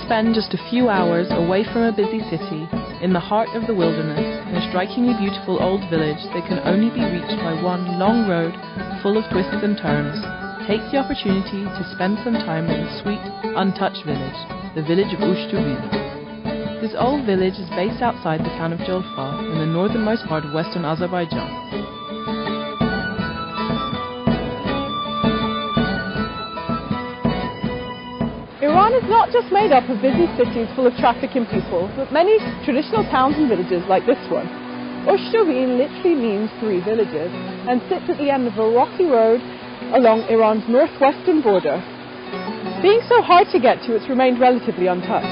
spend just a few hours away from a busy city, in the heart of the wilderness, in a strikingly beautiful old village that can only be reached by one long road full of twists and turns, take the opportunity to spend some time in the sweet, untouched village, the village of Ushtabin. This old village is based outside the town of Julfa, in the northernmost part of western Azerbaijan. Iran is not just made up of busy cities full of traffic and people, but many traditional towns and villages like this one. Ushtabin literally means three villages and sits at the end of a rocky road along Iran's northwestern border. Being so hard to get to, it's remained relatively untouched.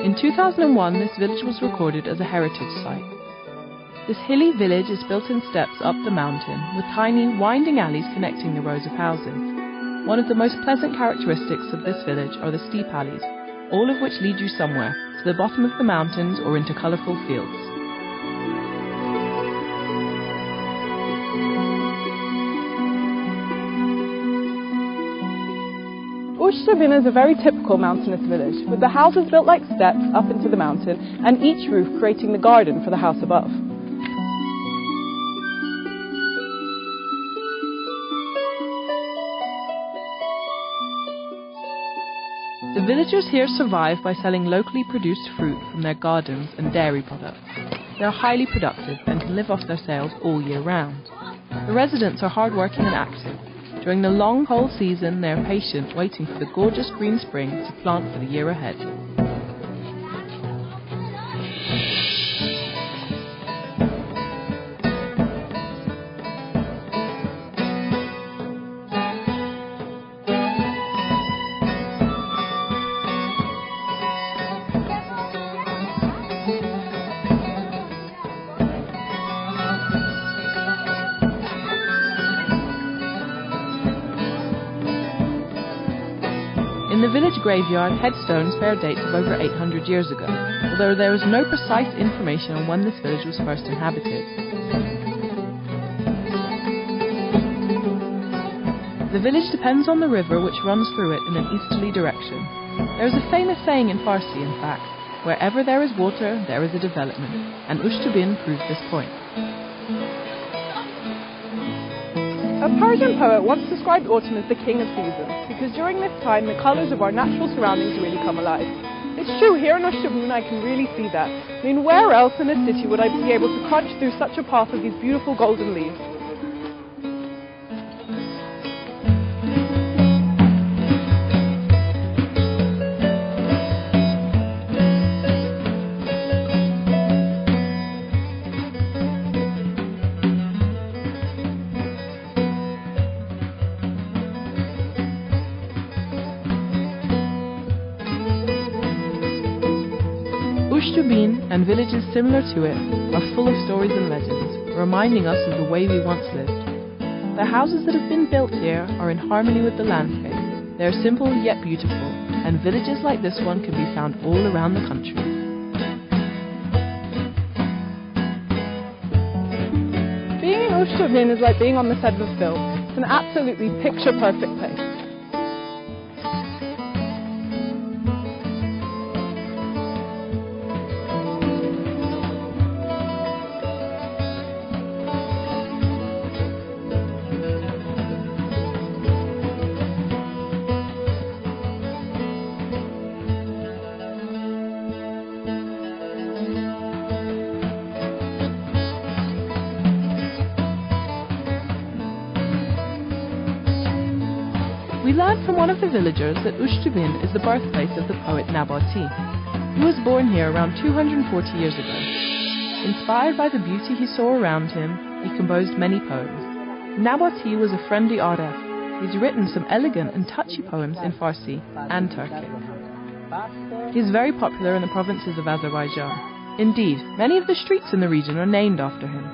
In 2001, this village was recorded as a heritage site. This hilly village is built in steps up the mountain, with tiny, winding alleys connecting the rows of houses. One of the most pleasant characteristics of this village are the steep alleys, all of which lead you somewhere, to the bottom of the mountains or into colourful fields. Ushtabin is a very typical mountainous village, with the houses built like steps up into the mountain and each roof creating the garden for the house above. The villagers here survive by selling locally produced fruit from their gardens and dairy products. They are highly productive and can live off their sales all year round. The residents are hardworking and active. During the long cold season, they are patient, waiting for the gorgeous green spring to plant for the year ahead. In the village graveyard, headstones bear dates of over 800 years ago, although there is no precise information on when this village was first inhabited. The village depends on the river which runs through it in an easterly direction. There is a famous saying in Farsi, in fact, wherever there is water, there is a development, and Ushtabin proves this point. A Persian poet once described autumn as the king of seasons, because during this time the colours of our natural surroundings really come alive. It's true, here in Ushtabin I can really see that. I mean, where else in a city would I be able to crunch through such a path of these beautiful golden leaves? Ushtabin and villages similar to it are full of stories and legends, reminding us of the way we once lived. The houses that have been built here are in harmony with the landscape. They are simple yet beautiful, and villages like this one can be found all around the country. Being in Ushtabin is like being on the set of a film. It's an absolutely picture-perfect place. We learned from one of the villagers that Ushtabin is the birthplace of the poet Nabati. He was born here around 240 years ago. Inspired by the beauty he saw around him, he composed many poems. Nabati was a friendly artist. He's written some elegant and touchy poems in Farsi and Turkic. He is very popular in the provinces of Azerbaijan. Indeed, many of the streets in the region are named after him.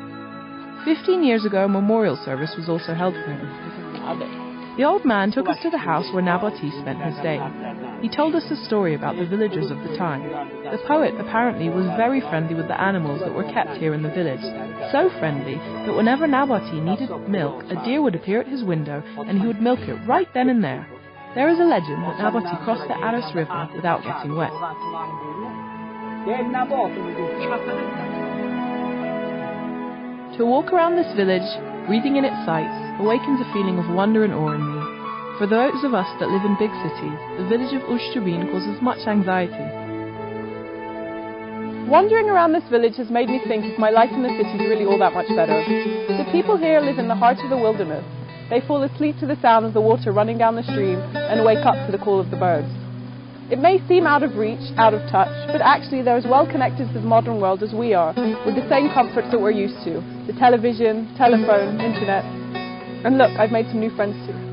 15 years ago, a memorial service was also held for him. The old man took us to the house where Nabati spent his day. He told us a story about the villagers of the time. The poet apparently was very friendly with the animals that were kept here in the village, so friendly that whenever Nabati needed milk, a deer would appear at his window and he would milk it right then and there. There is a legend that Nabati crossed the Aras River without getting wet. To walk around this village, breathing in its sights, awakens a feeling of wonder and awe in me. For those of us that live in big cities, the village of Ushtabin causes much anxiety. Wandering around this village has made me think if my life in the city is really all that much better. The people here live in the heart of the wilderness. They fall asleep to the sound of the water running down the stream and wake up to the call of the birds. It may seem out of reach, out of touch, but actually they're as well connected to the modern world as we are, with the same comforts that we're used to. The television, telephone, internet. And look, I've made some new friends too.